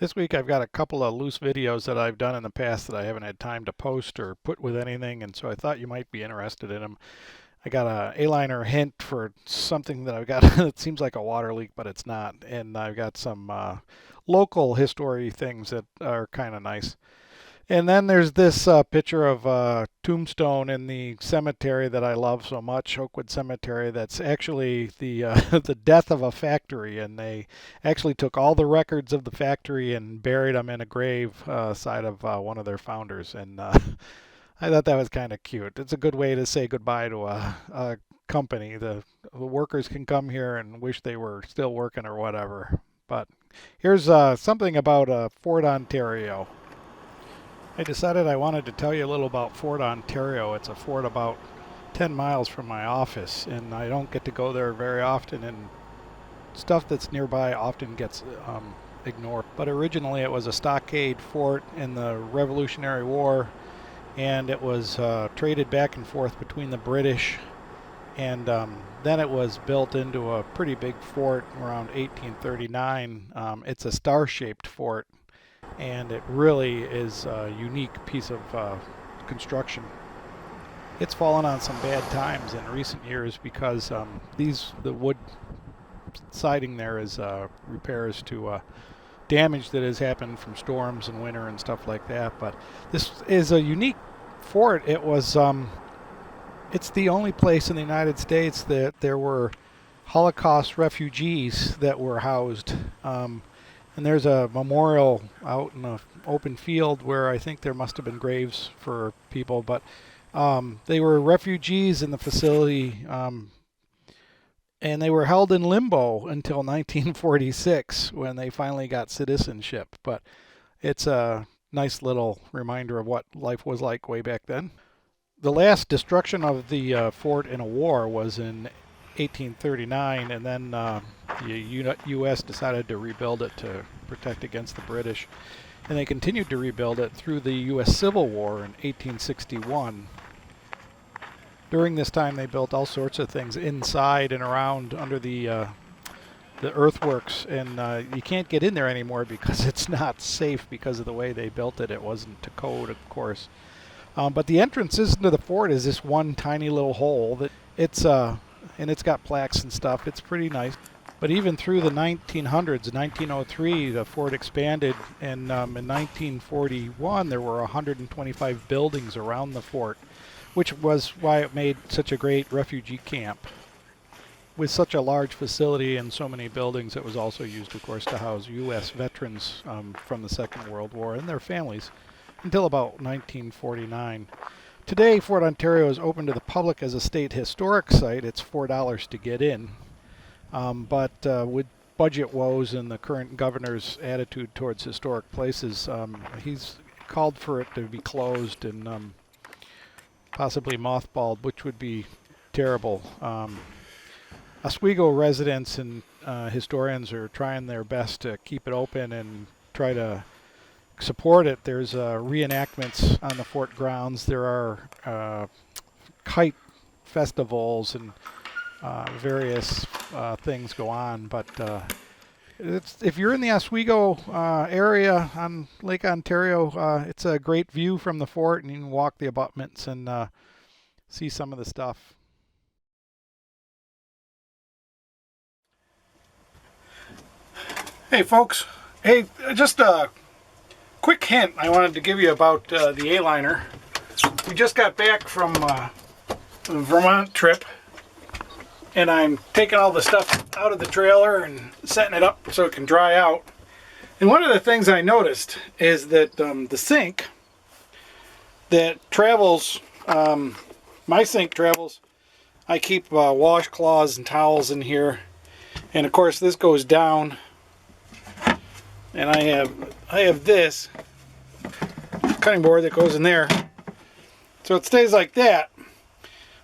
This week I've got a couple of loose videos that I've done in the past that I haven't had time to post or put with anything, and so I thought you might be interested in them. I got a Aliner hint for something that I've got that seems like a water leak, but it's not. And I've got some local history things that are kind of nice. And then there's this picture of a tombstone in the cemetery that I love so much, Oakwood Cemetery. That's actually the the death of a factory, and they actually took all the records of the factory and buried them in a grave side of one of their founders. And I thought that was kind of cute. It's a good way to say goodbye to a company. The workers can come here and wish they were still working or whatever. But here's something about Fort Ontario. I decided I wanted to tell you a little about Fort Ontario. It's a fort about 10 miles from my office, and I don't get to go there very often, and stuff that's nearby often gets ignored. But originally it was a stockade fort in the Revolutionary War, and it was traded back and forth between the British, and then it was built into a pretty big fort around 1839. It's a star-shaped fort, and it really is a unique piece of construction. It's fallen on some bad times in recent years because the wood siding there is repairs to damage that has happened from storms and winter and stuff like that. But this is a unique fort. It's the only place in the United States that there were Holocaust refugees that were housed. And there's a memorial out in an open field where I think there must have been graves for people, but they were refugees in the facility, and they were held in limbo until 1946 when they finally got citizenship. But it's a nice little reminder of what life was like way back then. The last destruction of the fort in a war was in 1839, and then the U.S. decided to rebuild it to protect against the British, and they continued to rebuild it through the U.S. Civil War in 1861. During this time, they built all sorts of things inside and around under the earthworks, and you can't get in there anymore because it's not safe because of the way they built it. It wasn't to code, of course. But the entrances into the fort is this one tiny little hole that and it's got plaques and stuff. It's pretty nice. But even through the 1900s, 1903, the fort expanded, and in 1941 there were 125 buildings around the fort, which was why it made such a great refugee camp. With such a large facility and so many buildings, it was also used, of course, to house U.S. veterans from the Second World War and their families until about 1949. Today, Fort Ontario is open to the public as a state historic site. It's $4 to get in. But with budget woes and the current governor's attitude towards historic places, he's called for it to be closed and possibly mothballed, which would be terrible. Oswego residents and historians are trying their best to keep it open and try to support it. There's reenactments on the fort grounds. There are kite festivals and various things go on. But if you're in the Oswego area on Lake Ontario, it's a great view from the fort, and you can walk the abutments and see some of the stuff. Hey folks, hey, just a quick hint I wanted to give you about the A-liner. We just got back from a Vermont trip, and I'm taking all the stuff out of the trailer and setting it up so it can dry out. And one of the things I noticed is that the sink that travels, my sink travels, I keep washcloths and towels in here, and of course this goes down. And I have this cutting board that goes in there, so it stays like that.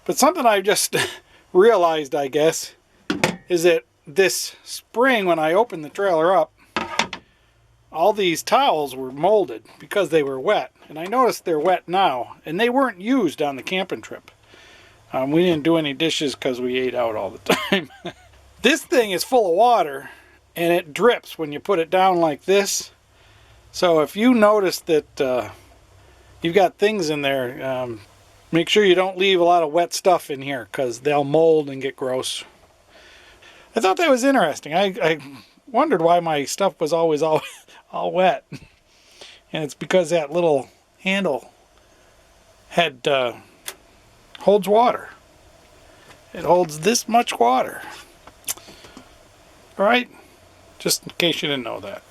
But something I just realized, I guess, is that this spring, when I opened the trailer up, all these towels were molded because they were wet. And I noticed they're wet now, and they weren't used on the camping trip. We didn't do any dishes because we ate out all the time. This thing is full of water, and it drips when you put it down like this. So if you notice that you've got things in there, make sure you don't leave a lot of wet stuff in here because they'll mold and get gross. I thought that was interesting. I wondered why my stuff was always all wet. And it's because that little handle holds water. It holds this much water. Alright? Just in case you didn't know that.